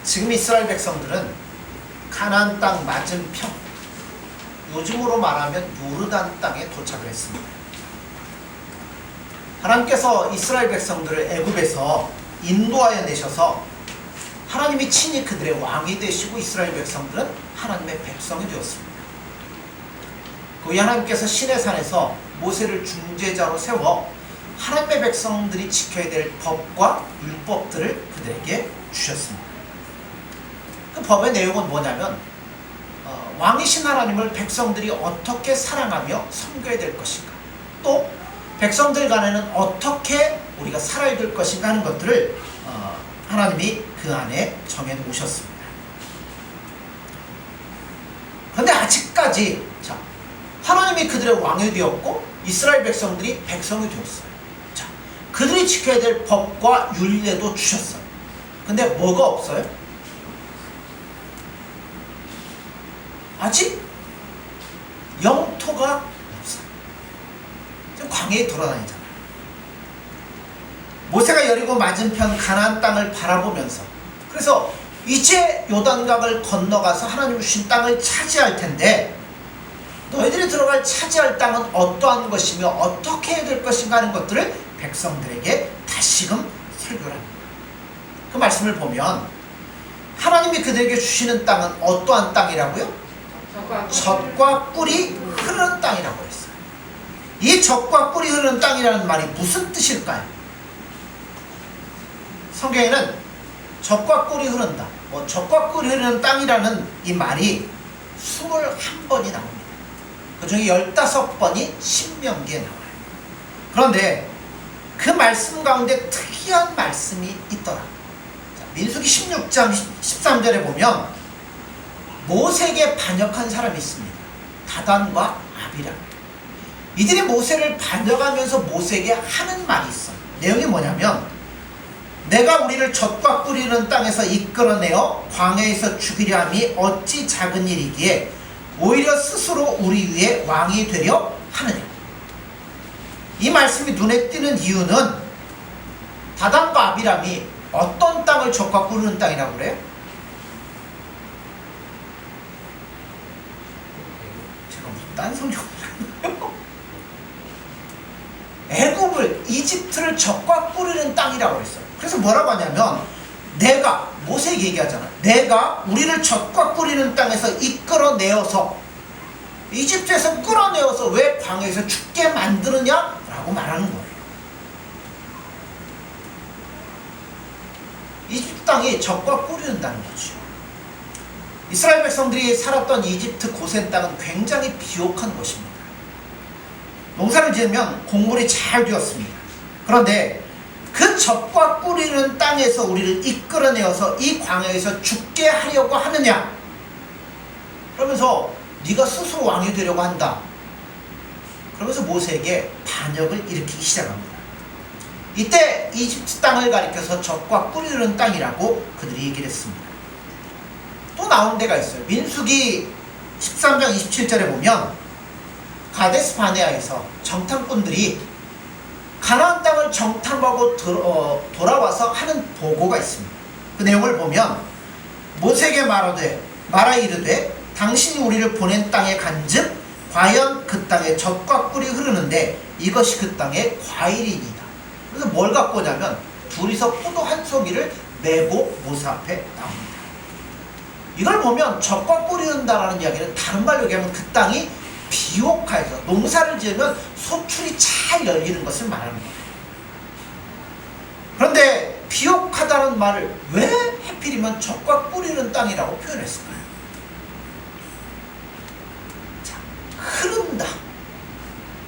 지금 이스라엘 백성들은 가나안 땅 맞은편, 요즘으로 말하면 요르단 땅에 도착을 했습니다. 하나님께서 이스라엘 백성들을 애굽에서 인도하여 내셔서 하나님이 친히 그들의 왕이 되시고 이스라엘 백성들은 하나님의 백성이 되었습니다. 그 후에 하나님께서 시내산에서 모세를 중재자로 세워 하나님의 백성들이 지켜야 될 법과 율법들을 그들에게 주셨습니다. 그 법의 내용은 뭐냐면 왕이신 하나님을 백성들이 어떻게 사랑하며 섬겨야 될 것인가, 또 백성들 간에는 어떻게 우리가 살아야 될 것인가 하는 것들을 하나님이 그 안에 정해 놓으셨습니다. 그런데 아직까지 하나님이 그들의 왕이 되었고 이스라엘 백성들이 백성이 되었어요. 그들이 지켜야 될 법과 율례도 주셨어요. 근데 뭐가 없어요? 아직 영토가 없어요. 지금 광야에 돌아다니잖아요. 모세가 여리고 맞은편 가나안 땅을 바라보면서, 그래서 이제 요단강을 건너가서 하나님 주신 땅을 차지할 텐데 너희들이 들어갈 차지할 땅은 어떠한 것이며 어떻게 해야 될 것인가 하는 것들을 백성들에게 다시금 설교를 합니다. 그 말씀을 보면 하나님이 그들에게 주시는 땅은 어떠한 땅이라고요? 젖과 꿀이 흐르는 땅이라고 했어요. 이 젖과 꿀이 흐르는 땅이라는 말이 무슨 뜻일까요? 성경에는 젖과 꿀이 흐른다, 젖과 꿀이 흐르는 땅이라는 이 말이 21번이 나옵니다. 그 중에 15번이 신명기에 나와요. 그런데 그 말씀 가운데 특이한 말씀이 있더라. 민수기 16장 13절에 보면 모세에게 반역한 사람이 있습니다. 다단과 아비람. 이들이 모세를 반역하면서 모세에게 하는 말이 있어요. 내용이 뭐냐면, 내가 우리를 젖과 꿀이는 땅에서 이끌어내어 광야에서 죽이려 함이 어찌 작은 일이기에 오히려 스스로 우리 위에 왕이 되려 하느냐. 이 말씀이 눈에 띄는 이유는 다단과 아비람이 어떤 땅을 젖과 꿀이는 땅이라고 그래요? 제가 무슨 딴 성경을 애굽을, 이집트를 젖과 꿀이는 땅이라고 했어요. 그래서 뭐라고 하냐면, 내가, 모세에게 얘기하잖아. 내가 우리를 젖과 꿀이는 땅에서 이끌어내어서, 이집트에서 끌어내어서 왜 광야에서 죽게 만드느냐? 라고 말하는 거예요. 이집트 땅이 젖과 꿀이는 땅인 거죠. 이스라엘 백성들이 살았던 이집트 고센 땅은 굉장히 비옥한 곳입니다. 농사를 지으면 곡물이 잘 되었습니다. 그런데 그 젖과 꿀이는 땅에서 우리를 이끌어내어서 이 광야에서 죽게 하려고 하느냐? 그러면서 네가 스스로 왕이 되려고 한다. 그러면서 모세에게 반역을 일으키기 시작합니다. 이때 이집트 땅을 가리켜서 젖과 꿀이 흐르는 땅이라고 그들이 얘기를 했습니다. 또 나온 데가 있어요. 민수기 13장 27절에 보면 가데스 바네아에서 정탐꾼들이 가나안 땅을 정탐하고 돌아와서 하는 보고가 있습니다. 그 내용을 보면 모세에게 말하 이르되 당신이 우리를 보낸 땅에 간즉 과연 그 땅에 젖과 꿀이 흐르는데 이것이 그 땅의 과일이니이다. 그래서 뭘 갖고 오냐면 둘이서 포도 한 송이를 메고 모세 앞에 나옵니다. 이걸 보면 젖과 꿀이 흐른다라는 이야기는 다른 말로 얘기하면 그 땅이 비옥하여서 농사를 지으면 소출이 잘 열리는 것을 말하는 거예요. 그런데 비옥하다는 말을 왜 하필이면 젖과 꿀이 흐르는 땅이라고 표현했을까요? 자, 흐른다.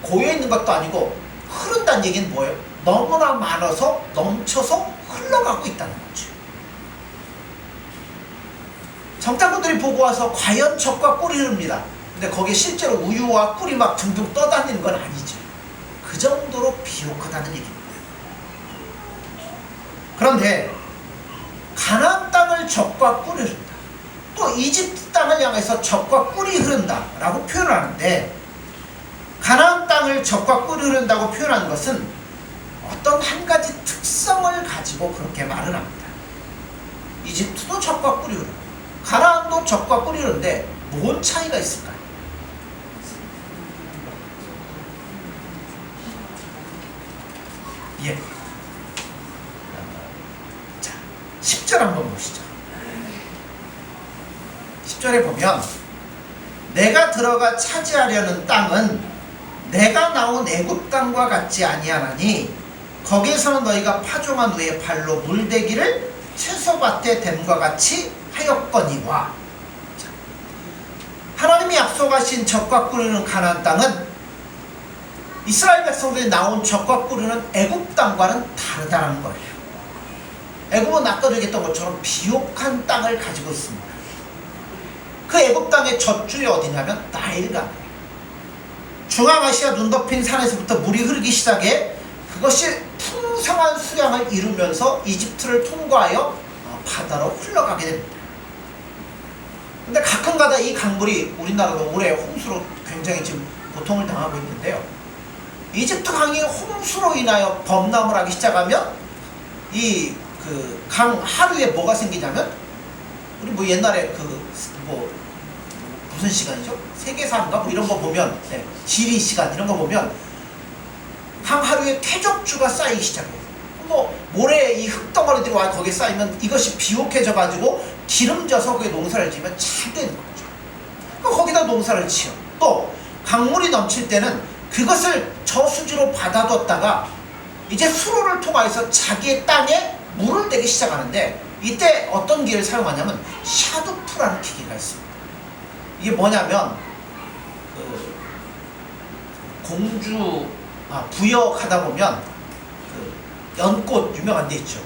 고여있는 것도 아니고 흐른다는 얘기는 뭐예요? 너무나 많아서 넘쳐서 흘러가고 있다는 거죠. 정탐꾼들이 보고 와서 과연 젖과 꿀이 흐릅니다. 근데 거기에 실제로 우유와 꿀이 막 둥둥 떠다니는 건 아니죠. 그 정도로 비옥하다는 얘기입니다. 그런데 가나안 땅을 젖과 꿀이 흐른다, 또 이집트 땅을 향해서 젖과 꿀이 흐른다 라고 표현하는데, 가나안 땅을 젖과 꿀이 흐른다고 표현하는 것은 어떤 한 가지 특성을 가지고 그렇게 말을 합니다. 이집트도 젖과 꿀이 흐르고 가나안도 젖과 꿀이 흐르는데 뭔 차이가 있을까요? 예. 자, 10절 한번 보시죠. 10절에 보면 내가 들어가 차지하려는 땅은 내가 나온 애굽 땅과 같지 아니하나니 거기에서는 너희가 파종한 후에 발로 물대기를 채소밭에 댐과 같이 하였거니와. 하나님이 약속하신 젖과 꿀이는 가나안 땅은 이스라엘 백성들이 나온 젖과 꿀이는 애굽 땅과는 다르다는 거예요. 애굽은 아까 얘기했던 것처럼 비옥한 땅을 가지고 있습니다. 그 애굽 땅의 젖줄이 어디냐면 나일강이에요. 중앙아시아 눈 덮인 산에서부터 물이 흐르기 시작해 그것이 풍성한 수량을 이루면서 이집트를 통과하여 바다로 흘러가게 됩니다. 근데 가끔가다 이 강물이 우리나라도 올해 홍수로 굉장히 지금 고통을 당하고 있는데요. 이집트 강이 홍수로 인하여 범람을 하기 시작하면 이 그 강 하류에 뭐가 생기냐면 우리 뭐 옛날에 무슨 시간이죠? 세계사인가 뭐 이런 거 보면 지리 시간 이런 거 보면 강 하류에 퇴적주가 쌓이기 시작해요. 뭐 모래 이 흙덩어리들이 와 거기에 쌓이면 이것이 비옥해져 가지고 기름져서 거기에 농사를 지으면 잘 되는 거죠. 그러니까 거기다 농사를 지어. 또 강물이 넘칠 때는 그것을 저수지로 받아뒀다가 이제 수로를 통해서 자기의 땅에 물을 대기 시작하는데 이때 어떤 기계를 사용하냐면 샤두프라는 기계가 있습니다. 이게 뭐냐면 부역 하다 보면 연꽃 유명한 데 있죠.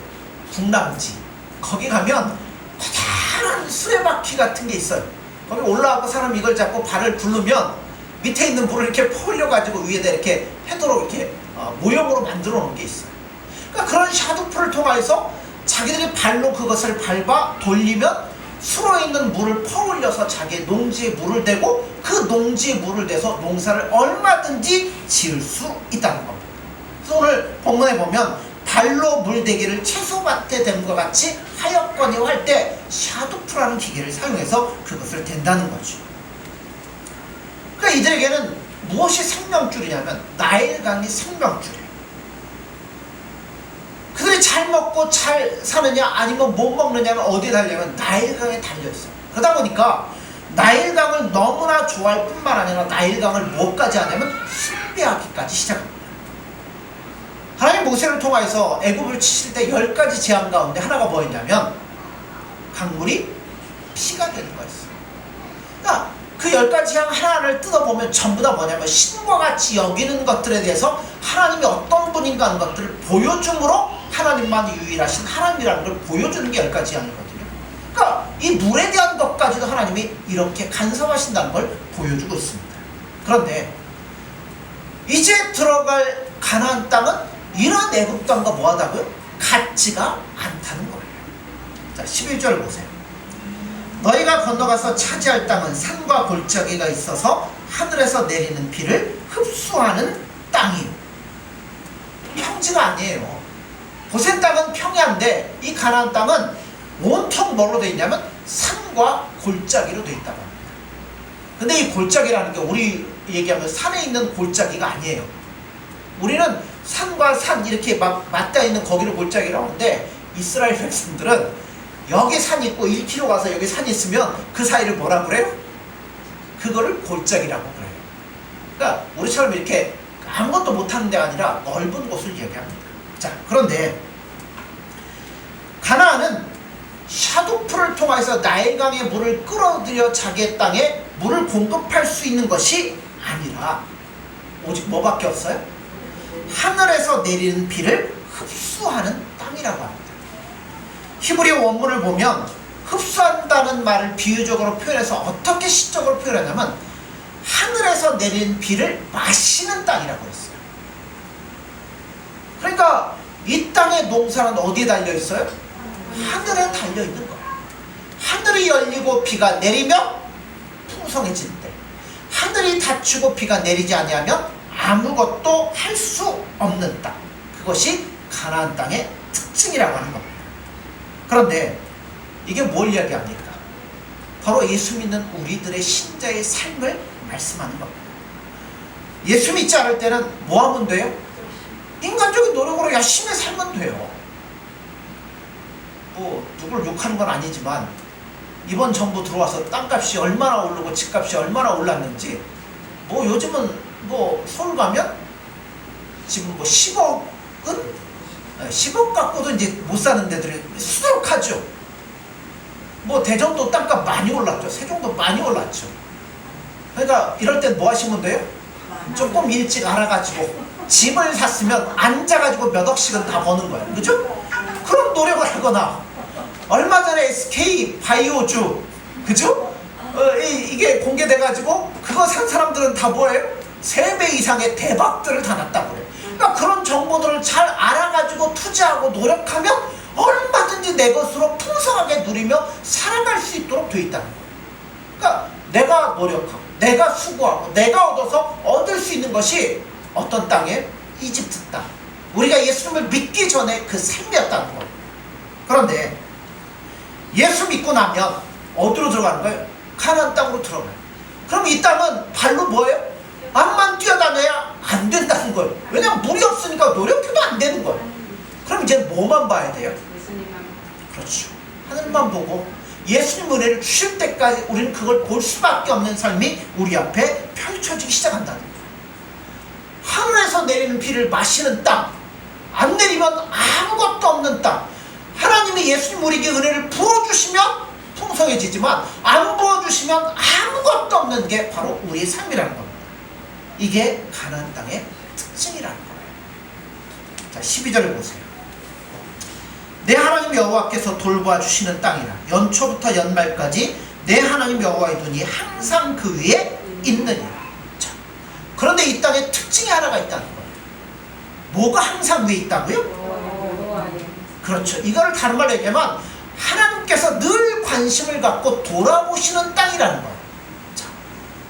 북랑지. 거기 가면 커다란 수레바퀴 같은 게 있어요. 거기 올라가고 사람이 이걸 잡고 발을 굴르면 밑에 있는 물을 이렇게 퍼올려가지고 위에다 이렇게 해도록 이렇게 모형으로 만들어 놓은 게 있어요. 그러니까 그런 샤두프를 통해서 자기들이 발로 그것을 밟아 돌리면 수로에 있는 물을 퍼올려서 자기의 농지에 물을 대고 그 농지에 물을 대서 농사를 얼마든지 지을 수 있다는 겁니다. 그래서 오늘 본문에 보면 발로 물대기를 채소밭에 댐과 같이 하였거니와 할 때 샤두프라는 기계를 사용해서 그것을 댄다는 거죠. 그러니까 이들에게는 무엇이 생명줄이냐면 나일강이 생명줄이에요. 그들이 잘 먹고 잘 사느냐 아니면 못 먹느냐는 어디에 달려면 나일강에 달려있어요. 그러다 보니까 나일강을 너무나 좋아할 뿐만 아니라 나일강을 뭐까지 하냐면 숭배하기까지 시작합니다. 하나님 모세를 통해서 애굽을 치실 때 10가지 재앙 가운데 하나가 뭐였냐면 강물이 피가 되는 거였어요. 그러니까 그 10가지 재앙 하나를 뜯어보면 전부 다 뭐냐면 신과 같이 여기는 것들에 대해서 하나님이 어떤 분인가 하는 것들을 보여줌으로 하나님만이 유일하신 하나님이라는 걸 보여주는 게 10가지 재앙이거든요. 그러니까 이 물에 대한 것까지도 하나님이 이렇게 간섭하신다는 걸 보여주고 있습니다. 그런데 이제 들어갈 가나안 땅은 이런 애굽 땅과 뭐하다고요? 같지가 않다는 거예요. 자, 11절 보세요. 너희가 건너가서 차지할 땅은 산과 골짜기가 있어서 하늘에서 내리는 비를 흡수하는 땅이요. 평지가 아니에요. 고센 땅은 평야인데 이 가나안 땅은 온통 뭐로 되어 있냐면 산과 골짜기로 되어 있다고 합니다. 근데 이 골짜기라는 게 우리 얘기하면 산에 있는 골짜기가 아니에요. 우리는 산과 산 이렇게 막 맞닿아 있는 거기를 골짜기라고 하는데 이스라엘 백성들은 여기 산이 있고 1km 가서 여기 산이 있으면 그 사이를 뭐라 그래요? 그거를 골짜기라고 그래요. 그러니까 우리처럼 이렇게 아무것도 못하는 데가 아니라 넓은 곳을 얘기합니다. 자, 그런데 가나안은 샤두프를 통해서 나일강의 물을 끌어들여 자기의 땅에 물을 공급할 수 있는 것이 아니라 오직 뭐밖에 없어요? 하늘에서 내리는 비를 흡수하는 땅이라고 합니다. 히브리어 원문을 보면 흡수한다는 말을 비유적으로 표현해서 어떻게 시적으로 표현하냐면 하늘에서 내리는 비를 마시는 땅이라고 했어요. 그러니까 이 땅의 농사는 어디에 달려있어요? 하늘에 달려있는 거예요. 하늘이 열리고 비가 내리면 풍성해지는데 하늘이 닫히고 비가 내리지 아니하면 아무것도 할 수 없는 땅. 그것이 가나안 땅의 특징이라고 하는 겁니다. 그런데 이게 뭘 이야기합니까? 바로 예수 믿는 우리들의 신자의 삶을 말씀하는 겁니다. 예수 믿지 않을 때는 뭐 하면 돼요? 인간적인 노력으로 열심히 살면 돼요. 뭐 누굴 욕하는 건 아니지만 이번 정부 들어와서 땅값이 얼마나 오르고 집값이 얼마나 올랐는지, 뭐 요즘은 뭐 서울 가면 지금 뭐 10억 갖고도 이제 못 사는 데들이 수두룩하죠. 뭐 대전도 땅값 많이 올랐죠. 세종도 많이 올랐죠. 그러니까 이럴 땐 뭐 하시면 돼요? 조금 일찍 알아가지고 집을 샀으면 앉아가지고 몇 억씩은 다 버는 거예요. 그죠? 그럼 노력을 하거나, 얼마 전에 SK 바이오주, 그죠? 이게 공개돼가지고 그거 산 사람들은 다 뭐예요? 3배 이상의 대박들을 다 났다고 그래요. 그러니까 그런 정보들을 잘 알아가지고 투자하고 노력하면 얼마든지 내 것으로 풍성하게 누리며 살아갈 수 있도록 돼 있다는 거예요. 그러니까 내가 노력하고 내가 수고하고 내가 얻어서 얻을 수 있는 것이 어떤 땅에? 이집트 땅. 우리가 예수님을 믿기 전에 그 삶이었다는 거예요. 그런데 예수 믿고 나면 어디로 들어가는 거예요? 가나안 땅으로 들어가요. 그럼 이 땅은 발로 뭐예요? 암만 뛰어다녀야 안 된다는 거예요. 왜냐면 물이 없으니까 노력해도 안 되는 거예요. 그럼 이제 뭐만 봐야 돼요? 그렇죠. 하늘만 보고 예수님 은혜를 주실 때까지 우리는 그걸 볼 수밖에 없는 삶이 우리 앞에 펼쳐지기 시작한다는 거예요. 하늘에서 내리는 비를 마시는 땅, 안 내리면 아무것도 없는 땅. 하나님이 예수님 우리에게 은혜를 부어주시면 풍성해지지만 안 부어주시면 아무것도 없는 게 바로 우리의 삶이라는 겁니다. 이게 가나안 땅의 특징이라는 거예요. 자, 12절을 보세요. 내 하나님 여호와께서 돌보아 주시는 땅이라 연초부터 연말까지 내 하나님 여호와의 눈이 항상 그 위에 있느니라. 자, 그런데 이 땅에 특징이 하나가 있다는 거예요. 뭐가 항상 위에 있다고요? 그렇죠. 이거를 다른 말로 얘기하면 하나님께서 늘 관심을 갖고 돌아보시는 땅이라는 거예요. 자,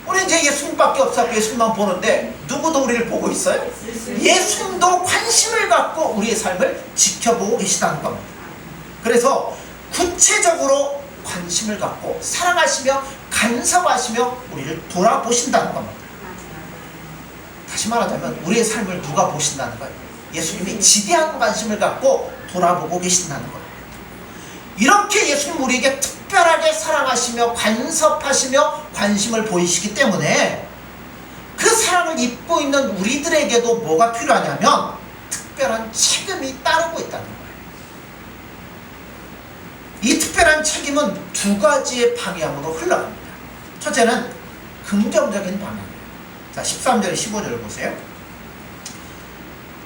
우리 이제 예수님밖에 없어서 예수님만 보는데 누구도 우리를 보고 있어요? 예수님도 관심을 갖고 우리의 삶을 지켜보고 계시다는 겁니다. 그래서 구체적으로 관심을 갖고 사랑하시며 간섭하시며 우리를 돌아보신다는 겁니다. 다시 말하자면 우리의 삶을 누가 보신다는 거예요? 예수님이 지대한 관심을 갖고 돌아보고 계신다는 거예요. 이렇게 예수님 우리에게 특별하게 사랑하시며 간섭하시며 관심을 보이시기 때문에 그 사랑을 입고 있는 우리들에게도 뭐가 필요하냐면 특별한 책임이 따르고 있다는 거예요. 이 특별한 책임은 두 가지의 방향으로 흘러갑니다. 첫째는 긍정적인 방향이에요. 자, 13절 15절을 보세요.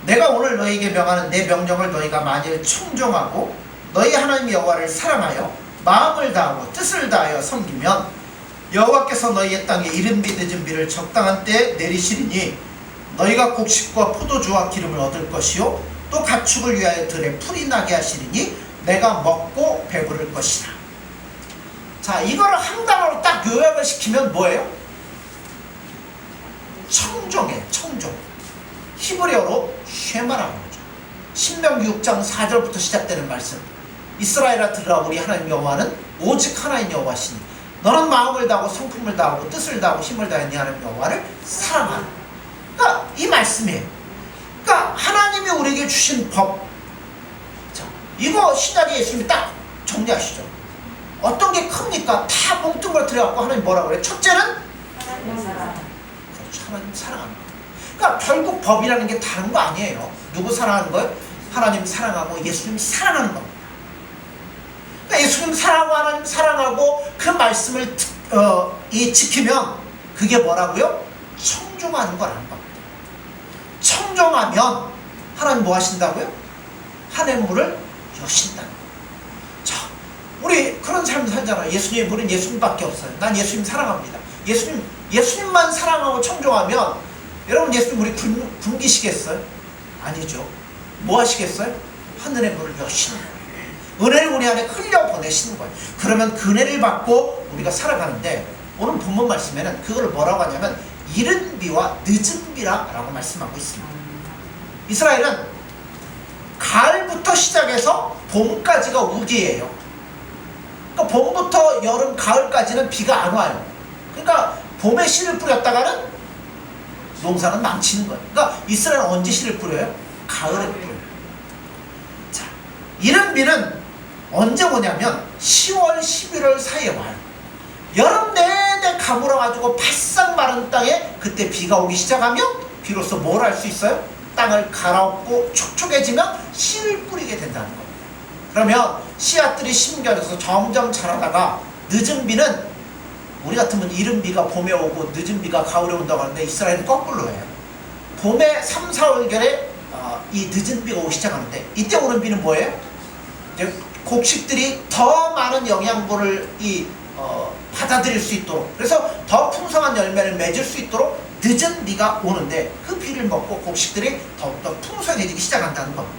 내가 오늘 너희에게 명하는 내 명령을 너희가 만일 청종하고 너희 하나님 여호와를 사랑하여 마음을 다하고 뜻을 다하여 섬기면 여호와께서 너희의 땅에 이른 비 늦은 비를 적당한 때에 내리시리니 너희가 곡식과 포도주와 기름을 얻을 것이요 또 가축을 위하여 들에 풀이 나게 하시리니 내가 먹고 배부를 것이라. 자, 이거를 한 단어로 딱 요약을 시키면 뭐예요? 청종이에요. 청종. 히브리어로 쉐마라는 거죠. 신명기 6장 4절부터 시작되는 말씀. 이스라엘아 들으라, 우리 하나님 여호와는 오직 하나인 여호와시니 너는 마음을 다하고 성품을 다하고 뜻을 다하고 힘을 다해 네 하나님 여호와를 사랑하라. 그러니까 이 말씀이에요. 그러니까 하나님이 우리에게 주신 법. 자, 이거 신약에 예수님이 딱 정리하시죠. 어떤 게 큽니까? 다 뭉뚱그려뜨려갖고 하나님 뭐라 그래요? 첫째는 그렇죠. 하나님 사랑합니다. 그러니까 결국 법이라는 게 다른 거 아니에요. 누구 사랑하는 거예요? 하나님 사랑하고 예수님 사랑하는 겁니다. 그러니까 예수님 사랑하고 하나님 사랑하고 그 말씀을 지키면 그게 뭐라고요? 청종하는 거라는 겁니다. 청종하면 하나님 뭐 하신다고요? 하늘문을 여신다는 거예요. 자, 우리 그런 삶을 살잖아요. 예수님, 우리는 예수님밖에 없어요. 난 예수님 사랑합니다. 예수님만 사랑하고 청종하면 여러분 예수님 우리 굶기시겠어요? 아니죠. 뭐 하시겠어요? 하늘의 문을 여시는 거예요. 은혜를 우리 안에 흘려보내시는 거예요. 그러면 그 은혜를 받고 우리가 살아가는데 오늘 본문 말씀에는 그거를 뭐라고 하냐면 이른 비와 늦은 비라고 말씀하고 있습니다. 이스라엘은 가을부터 시작해서 봄까지가 우기예요. 그러니까 봄부터 여름, 가을까지는 비가 안 와요. 그러니까 봄에 씨를 뿌렸다가는 농사는 망치는 거예요. 그러니까 이스라엘은 언제 씨를 뿌려요? 가을에 뿌려요. 자, 이른 비는 언제 오냐면 10월, 11월 사이에 와요. 여름 내내 가물어가지고 바싹 마른 땅에 그때 비가 오기 시작하면 비로소 뭘 할 수 있어요? 땅을 갈아엎고 촉촉해지면 씨를 뿌리게 된다는 겁니다. 그러면 씨앗들이 심겨져서 점점 자라다가 늦은 비는, 우리 같으면 이른 비가 봄에 오고 늦은 비가 가을에 온다고 하는데 이스라엘은 거꾸로 해요. 봄에 3, 4월결에 이 늦은 비가 오기 시작하는데, 이때 오는 비는 뭐예요? 이제 곡식들이 더 많은 영양분을 받아들일 수 있도록, 그래서 더 풍성한 열매를 맺을 수 있도록 늦은 비가 오는데, 그 비를 먹고 곡식들이 더욱더 풍성해지기 시작한다는 겁니다.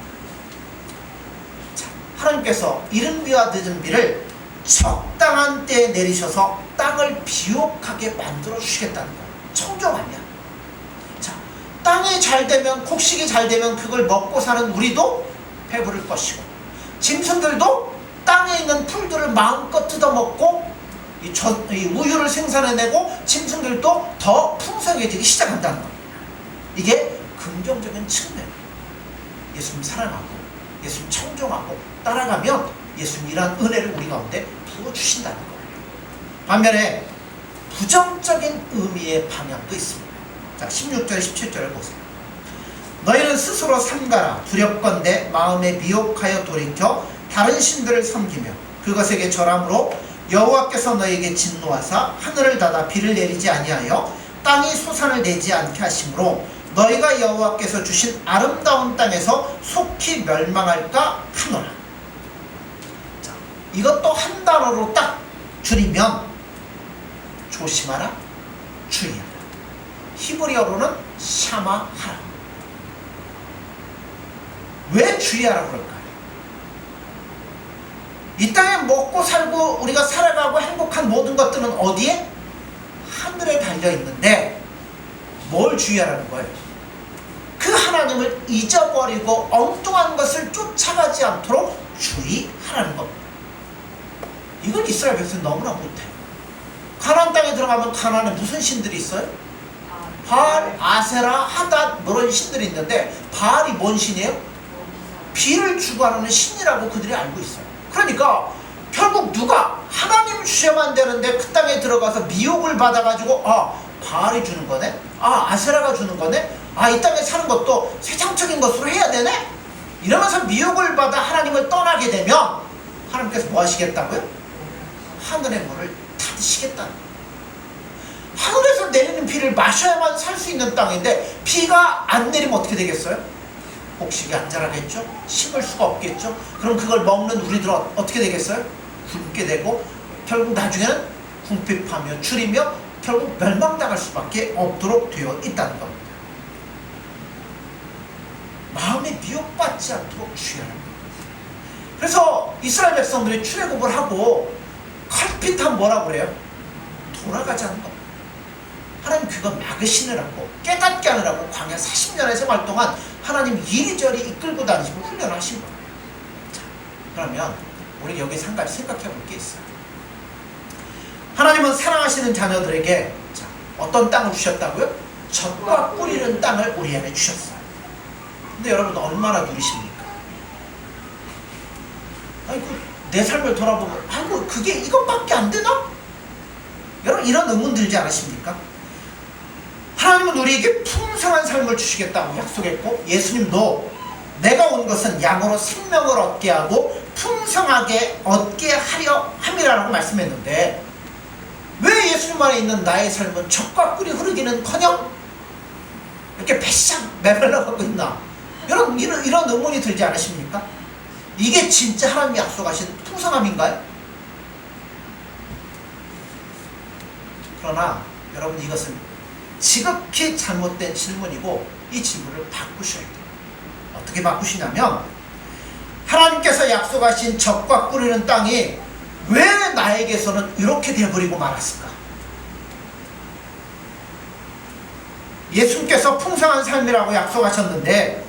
자, 하나님께서 이른 비와 늦은 비를 적당한 때에 내리셔서 땅을 비옥하게 만들어 주시겠다는 거예요. 청정하냐. 자, 땅이 잘 되면, 곡식이 잘 되면 그걸 먹고 사는 우리도 배부를 것이고, 짐승들도 땅에 있는 풀들을 마음껏 뜯어먹고 이 우유를 생산해내고 짐승들도 더 풍성해지기 시작한다는 겁니다. 이게 긍정적인 측면. 예수님 사랑하고 예수님 청정하고 따라가면 예수님 이러한 은혜를 우리 가운데 부어주신다는 거예요. 반면에 부정적인 의미의 방향도 있습니다. 자, 16절 17절을 보세요. 너희는 스스로 삼가라. 두렵건대 마음에 미혹하여 돌이켜 다른 신들을 섬기며 그것에게 절함으로 여호와께서 너희에게 진노하사 하늘을 닫아 비를 내리지 아니하여 땅이 소산을 내지 않게 하심으로 너희가 여호와께서 주신 아름다운 땅에서 속히 멸망할까 하노라. 자, 이것도 한 단어로 딱 줄이면 조심하라, 주의하라. 히브리어로는 샤마하라. 왜 주의하라 그럴까요? 이 땅에 먹고 살고 우리가 살아가고 행복한 모든 것들은 어디에? 하늘에 달려있는데 뭘 주의하라는 거예요? 그 하나님을 잊어버리고 엉뚱한 것을 쫓아가지 않도록 주의하라는 겁니다. 이걸 이스라엘 백성이 너무나 못해요. 가나안 땅에 들어가면 가나안에 무슨 신들이 있어요? 바알, 아세라, 하닷 그런 신들이 있는데, 바알이 뭔 신이에요? 비를 주관하는 신이라고 그들이 알고 있어요. 그러니까 결국 누가 하나님 주셔만 되는데 그 땅에 들어가서 미혹을 받아가지고 바알이 주는 거네, 아세라가 주는 거네, 이 땅에 사는 것도 세상적인 것으로 해야 되네, 이러면서 미혹을 받아 하나님을 떠나게 되면 하나님께서 뭐 하시겠다고요? 하늘의 문을 닫으시겠다는 거예요. 하늘에서 내리는 비를 마셔야만 살 수 있는 땅인데 비가 안 내리면 어떻게 되겠어요? 곡식이 안 자라겠죠? 심을 수가 없겠죠? 그럼 그걸 먹는 우리들은 어떻게 되겠어요? 굶게 되고 결국 나중에는 궁핍하며 줄이며 결국 멸망당할 수밖에 없도록 되어 있다는 겁니다. 마음에 미혹받지 않도록 주의하는 겁니다. 그래서 이스라엘 백성들이 출애굽을 하고 칼핏하면 뭐라고 그래요? 돌아가자는 겁니다. 하나님 그거 막으시느라고, 깨닫게 하느라고 광야 40년의 생활 동안 하나님 이리저리 이끌고 다니시고 훈련하신 거예요. 자, 그러면 우리 여기서 한 가지 생각해 볼 게 있어요. 하나님은 사랑하시는 자녀들에게 어떤 땅을 주셨다고요? 젖과 뿌리는 땅을 우리에게 주셨어요. 근데 여러분 얼마나 누리십니까? 내 삶을 돌아보면 그게 이것밖에 안 되나? 여러분 이런 의문 들지 않으십니까? 하나님은 우리에게 풍성한 삶을 주시겠다고 약속했고, 예수님도 내가 온 것은 양으로 생명을 얻게 하고 풍성하게 얻게 하려 함이라고 말씀했는데, 왜 예수님 안에 있는 나의 삶은 젖과 꿀이 흐르기는커녕 이렇게 배싹 메말라가고 있나? 여러분 이런 의문이 들지 않으십니까? 이게 진짜 하나님이 약속하신 풍성함인가요? 그러나 여러분 이것은 지극히 잘못된 질문이고, 이 질문을 바꾸셔야 돼요. 어떻게 바꾸시냐면, 하나님께서 약속하신 젖과 꿀이는 땅이 왜 나에게서는 이렇게 되어버리고 말았을까? 예수님께서 풍성한 삶이라고 약속하셨는데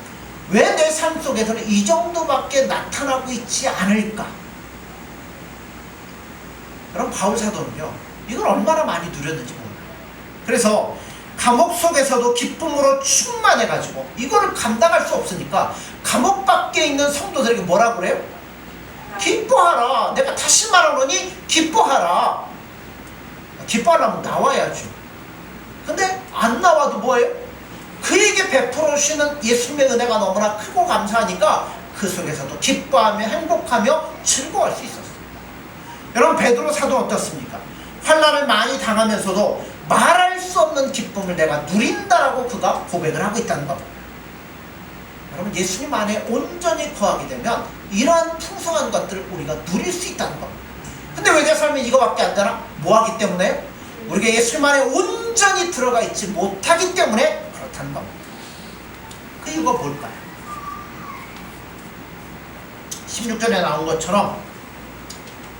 왜 내 삶 속에서는 이 정도밖에 나타나고 있지 않을까? 여러분 바울 사도는요 이걸 얼마나 많이 누렸는지 몰라요. 그래서 감옥 속에서도 기쁨으로 충만해가지고 이거를 감당할 수 없으니까 감옥 밖에 있는 성도들에게 뭐라고 그래요? 기뻐하라. 내가 다시 말하노니 기뻐하라. 기뻐하려면 나와야죠. 근데 안 나와도 뭐예요? 그에게 베풀어 주시는 예수님의 은혜가 너무나 크고 감사하니까 그 속에서도 기뻐하며 행복하며 즐거워할 수 있었어요. 여러분 베드로 사도는 어떻습니까? 환난을 많이 당하면서도 말할 수 없는 기쁨을 내가 누린다라고 그가 고백을 하고 있다는 겁니다. 여러분 예수님 안에 온전히 거하게 되면 이러한 풍성한 것들을 우리가 누릴 수 있다는 겁니다. 근데 왜 내 삶에 이거밖에 안 되나? 뭐하기 때문에? 우리가 예수님 안에 온전히 들어가 있지 못하기 때문에 그렇다는 겁니다. 그 이유가 뭘까요? 16절에 나온 것처럼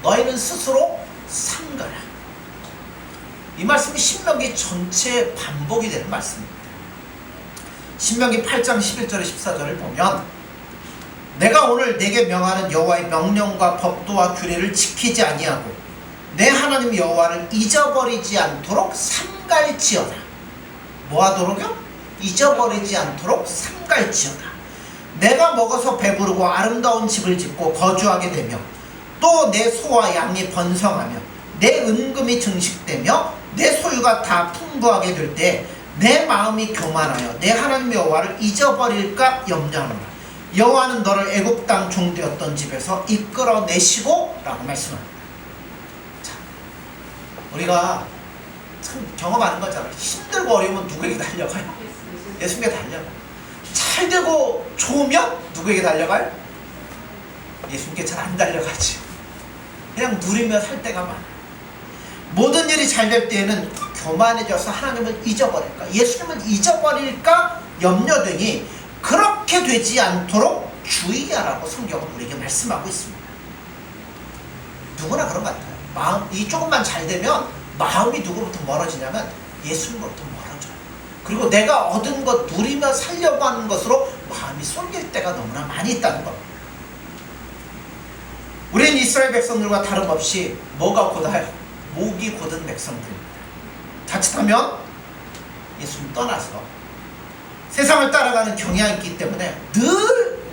너희는 스스로 삼가라. 이 말씀이 신명기 전체에 반복이 되는 말씀입니다. 신명기 8장 11절에 14절을 보면 내가 오늘 내게 명하는 여호와의 명령과 법도와 규례를 지키지 아니하고 내 하나님 여호와를 잊어버리지 않도록 삼갈지어다. 뭐하도록요? 잊어버리지 않도록 삼갈지어다. 내가 먹어서 배부르고 아름다운 집을 짓고 거주하게 되며 또 내 소와 양이 번성하며 내 은금이 증식되며 내 소유가 다 풍부하게 될 때 내 마음이 교만하여 내 하나님 여호와를 잊어버릴까 염려하노라. 여호와는 너를 애굽 땅 종되었던 집에서 이끌어내시고 라고 말씀합니다. 자, 우리가 참 경험하는 거잖아요. 힘들고 어려우면 누구에게 달려가요? 예수님께 달려가요. 잘 되고 좋으면 누구에게 달려가요? 예수님께 잘 안 달려가지. 그냥 누리며 살 때가 많아요. 모든 일이 잘 될 때에는 교만해져서 하나님을 잊어버릴까, 예수님을 잊어버릴까 염려되니 그렇게 되지 않도록 주의하라고 성경은 우리에게 말씀하고 있습니다. 누구나 그런 것 같아요. 마음이 조금만 잘 되면 마음이 누구로부터 멀어지냐면 예수님으로부터 멀어져요. 그리고 내가 얻은 것 누리며 살려고 하는 것으로 마음이 쏠릴 때가 너무나 많이 있다는 겁니다. 우리는 이스라엘 백성들과 다름없이 뭐가 고다요? 목이 곧은 백성들입니다. 자칫하면 예수님 떠나서 세상을 따라가는 경향이 있기 때문에 늘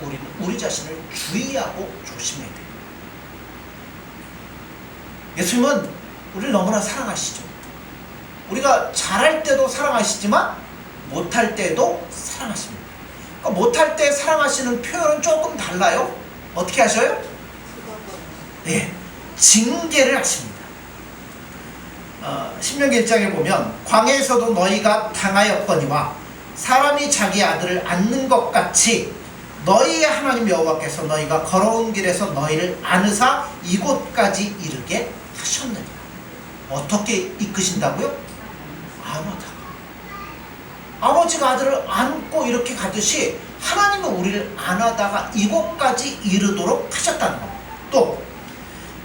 우리는 우리 자신을 주의하고 조심해야 돼요. 예수님은 우리를 너무나 사랑하시죠. 우리가 잘할 때도 사랑하시지만 못할 때도 사랑하십니다. 그러니까 못할 때 사랑하시는 표현은 조금 달라요. 어떻게 하셔요? 네, 징계를 하십니다. 신명기 1장에 보면 광야에서도 너희가 당하였거니와 사람이 자기 아들을 안는 것 같이 너희의 하나님 여호와께서 너희가 걸어온 길에서 너희를 안으사 이곳까지 이르게 하셨느니라. 어떻게 이끄신다고요? 안으다. 아버지가 아들을 안고 이렇게 가듯이 하나님은 우리를 안아다가 이곳까지 이르도록 하셨다는 겁니다. 또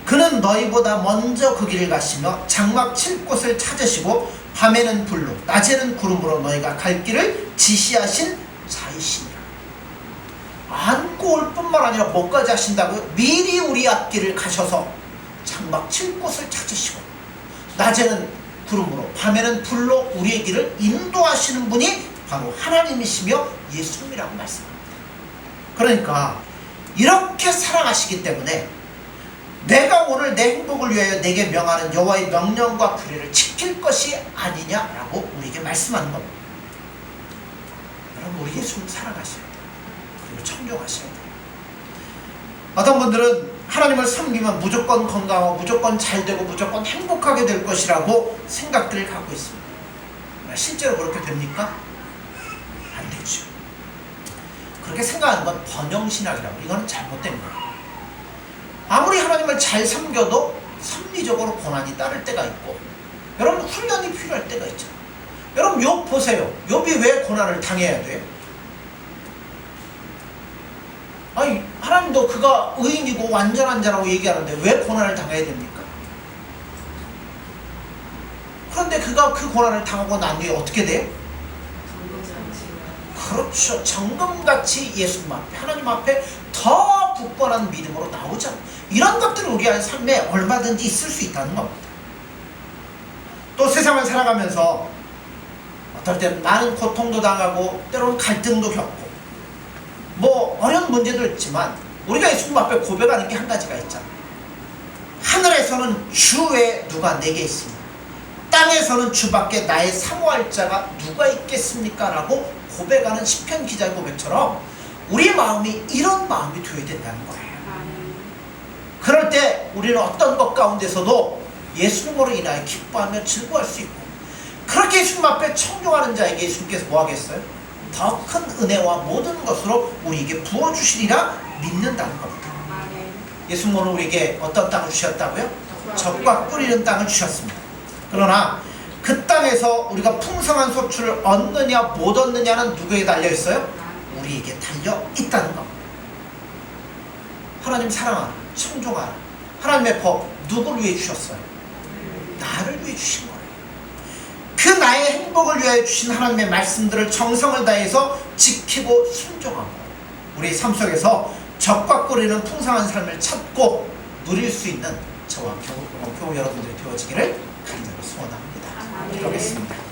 그는 너희보다 먼저 그 길을 가시며 장막 칠 곳을 찾으시고 밤에는 불로 낮에는 구름으로 너희가 갈 길을 지시하신 자이시니라. 안고 올 뿐만 아니라 뭐까지 하신다고요? 미리 우리 앞길을 가셔서 장막 칠 곳을 찾으시고 낮에는 구름으로 밤에는 불로 우리의 길을 인도하시는 분이 바로 하나님이시며 예수님이라고 말씀합니다. 그러니까 이렇게 사랑하시기 때문에 내가 오늘 내 행복을 위하여 내게 명하는 여호와의 명령과 규례를 지킬 것이 아니냐라고 우리에게 말씀하는 겁니다. 여러분 우리 예수님 사랑하셔야 돼요. 그리고 존경하셔야 돼요. 어떤 분들은 하나님을 섬기면 무조건 건강하고 무조건 잘되고 무조건 행복하게 될 것이라고 생각들을 갖고 있습니다. 실제로 그렇게 됩니까? 안 되죠. 그렇게 생각하는 건 번영신학이라고. 이거는 잘못된 거예요. 아무리 하나님을 잘 섬겨도 섭리적으로 고난이 따를 때가 있고 여러분 훈련이 필요할 때가 있잖아요. 여러분 욥 보세요. 욥이 왜 고난을 당해야 돼요? 아니 하나님도 그가 의인이고 완전한 자라고 얘기하는데 왜 고난을 당해야 됩니까? 그런데 그가 그 고난을 당하고 난 뒤에 어떻게 돼요? 그렇죠. 정금같이 예수님 앞에 하나님 앞에 더 굳건한 믿음으로 나오잖아요. 이런 것들이 우리의 삶에 얼마든지 있을 수 있다는 겁니다. 또 세상을 살아가면서 어떨 때는 많은 고통도 당하고 때로는 갈등도 겪고 뭐 어려운 문제도 있지만 우리가 예수님 앞에 고백하는 게 한 가지가 있잖아요. 하늘에서는 주 외에 누가 내게 있습니까? 땅에서는 주밖에 나의 사모할 자가 누가 있겠습니까? 라고 고백하는 시편 기자의 고백처럼 우리 마음이 이런 마음이 되어야 된다는 거예요. 그럴 때 우리는 어떤 것 가운데서도 예수님으로 인하여 기뻐하며 즐거워할 수 있고, 그렇게 예수님 앞에 청종하는 자에게 예수님께서 뭐 하겠어요? 더 큰 은혜와 모든 것으로 우리에게 부어주시리라 믿는다는 겁니다. 예수님은 우리에게 어떤 땅을 주셨다고요? 젖과 꿀 있는 땅을 주셨습니다. 그러나 그 땅에서 우리가 풍성한 소출을 얻느냐 못 얻느냐는 누구에게 달려있어요? 우리에게 달려있다는 겁니다. 하나님 사랑하라, 청종하라. 하나님의 법 누구를 위해 주셨어요? 나를 위해 주신 거예요. 그 나의 행복을 위하여 주신 하나님의 말씀들을 정성을 다해서 지키고 순종하고 우리 삶 속에서 젖과 꿀이는 풍성한 삶을 찾고 누릴 수 있는 저와 교우 여러분들이 되어지기를 간절히 소원합니다. 기도하겠습니다.